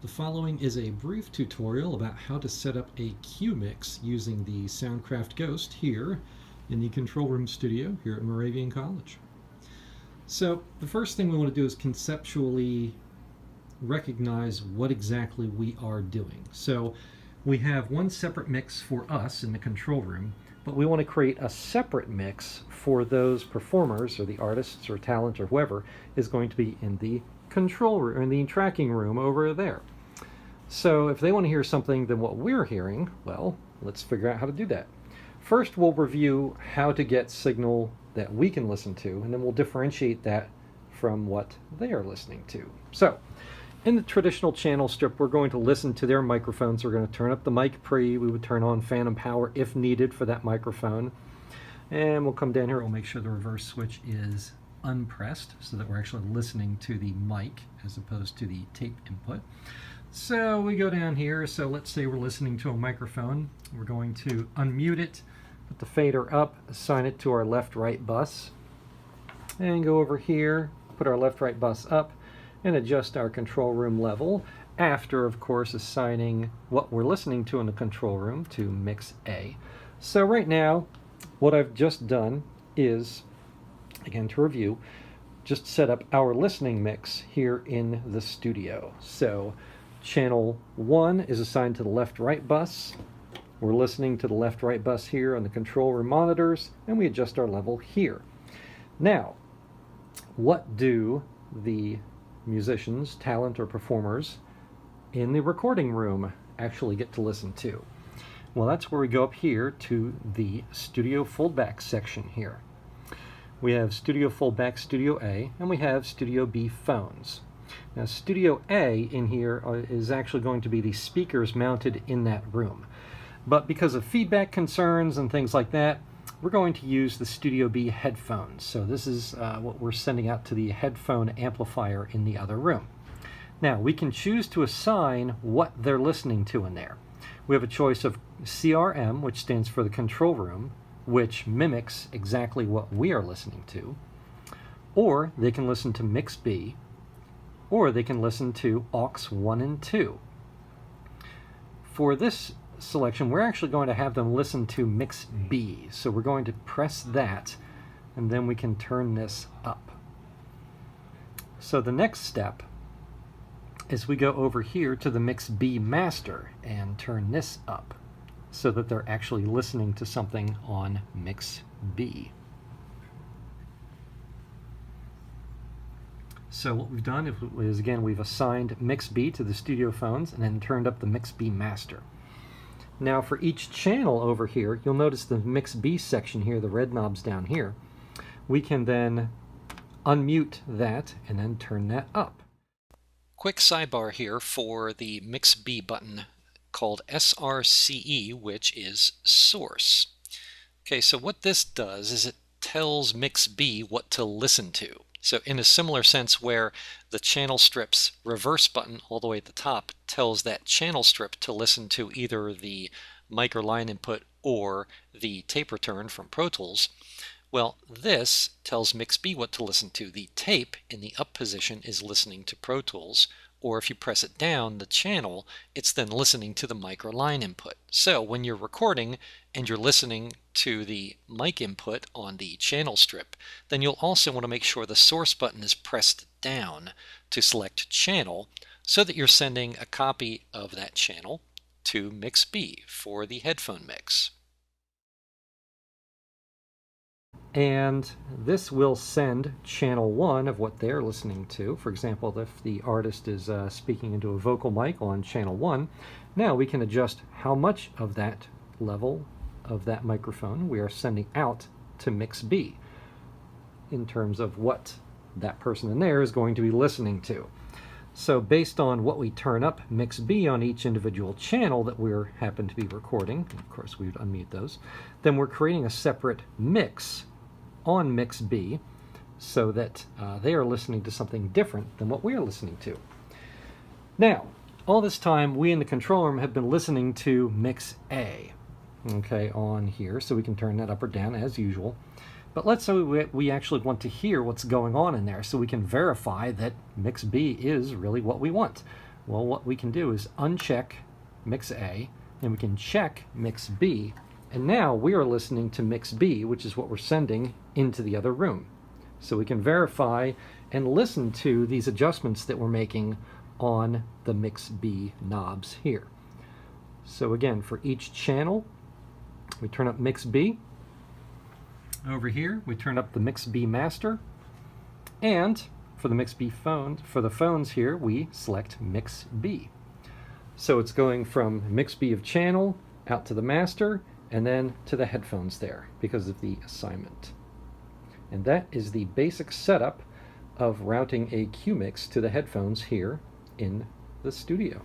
The following is a brief tutorial about how to set up a Q mix using the Soundcraft Ghost here in the control room studio here at Moravian College. So the first thing we want to do is conceptually recognize what exactly we are doing. So we have one separate mix for us in the control room, but we want to create a separate mix for those performers or the artists or talent or whoever is going to be in the control room, in the tracking room over there. So if they want to hear something than what we're hearing, well, let's figure out how to do that. First, we'll review how to get signal that we can listen to, and then we'll differentiate that from what they are listening to. So in the traditional channel strip, we're going to listen to their microphones. We're going to turn up the mic pre. We would turn on phantom power if needed for that microphone. And we'll come down here. We'll make sure the reverse switch is unpressed so that we're actually listening to the mic as opposed to the tape input. So we go down here. So let's say we're listening to a microphone. We're going to unmute it, put the fader up, assign it to our left-right bus, and go over here, put our left-right bus up, and adjust our control room level after, of course, assigning what we're listening to in the control room to mix A. So right now, what I've just done is, again to review, just set up our listening mix here in the studio. So channel 1 is assigned to the left-right bus. We're listening to the left-right bus here on the control room monitors, and we adjust our level here. Now, what do the musicians, talent, or performers in the recording room actually get to listen to? Well, that's where we go up here to the Studio Foldback section here. We have Studio Foldback Studio A, and we have Studio B phones. Now, Studio A in here is actually going to be the speakers mounted in that room. But because of feedback concerns and things like that, we're going to use the Studio B headphones. So this is what we're sending out to the headphone amplifier in the other room. Now, we can choose to assign what they're listening to in there. We have a choice of CRM, which stands for the control room, which mimics exactly what we are listening to. Or they can listen to Mix B, or they can listen to aux 1 and 2. For this selection, we're actually going to have them listen to Mix B. So we're going to press that, and then we can turn this up. So the next step is we go over here to the Mix B master and turn this up so that they're actually listening to something on Mix B. So what we've done is again, we've assigned Mix B to the studio phones and then turned up the Mix B master. Now for each channel over here, you'll notice the Mix B section here, the red knobs down here. We can then unmute that and then turn that up. Quick sidebar here for the Mix B button called SRCE, which is source. Okay, so what this does is it tells Mix B what to listen to. So in a similar sense where the channel strip's reverse button all the way at the top tells that channel strip to listen to either the mic or line input or the tape return from Pro Tools, well, this tells Mix B what to listen to. The tape in the up position is listening to Pro Tools, or if you press it down, the channel, it's then listening to the mic or line input. So when you're recording and you're listening to the mic input on the channel strip, then you'll also want to make sure the source button is pressed down to select channel so that you're sending a copy of that channel to Mix B for the headphone mix. And this will send channel 1 of what they're listening to. For example, if the artist is speaking into a vocal mic on channel 1, now we can adjust how much of that level of that microphone we are sending out to Mix B in terms of what that person in there is going to be listening to. So based on what we turn up Mix B on each individual channel that we happen to be recording, of course we would unmute those, then we're creating a separate mix on Mix B so that they are listening to something different than what we are listening to. Now, all this time we in the control room have been listening to Mix A, okay, on here, so we can turn that up or down as usual. But let's say we actually want to hear what's going on in there so we can verify that Mix B is really what we want. Well, what we can do is uncheck mix A, and we can check mix B, and now we are listening to mix B, which is what we're sending into the other room. So we can verify and listen to these adjustments that we're making on the mix B knobs here. So again, for each channel, we turn up mix B. Over here, we turn up the mix B master, and for the mix B phone, for the phones here, we select mix B. So it's going from mix B of channel out to the master and then to the headphones there because of the assignment. And that is the basic setup of routing a Q mix to the headphones here in the studio.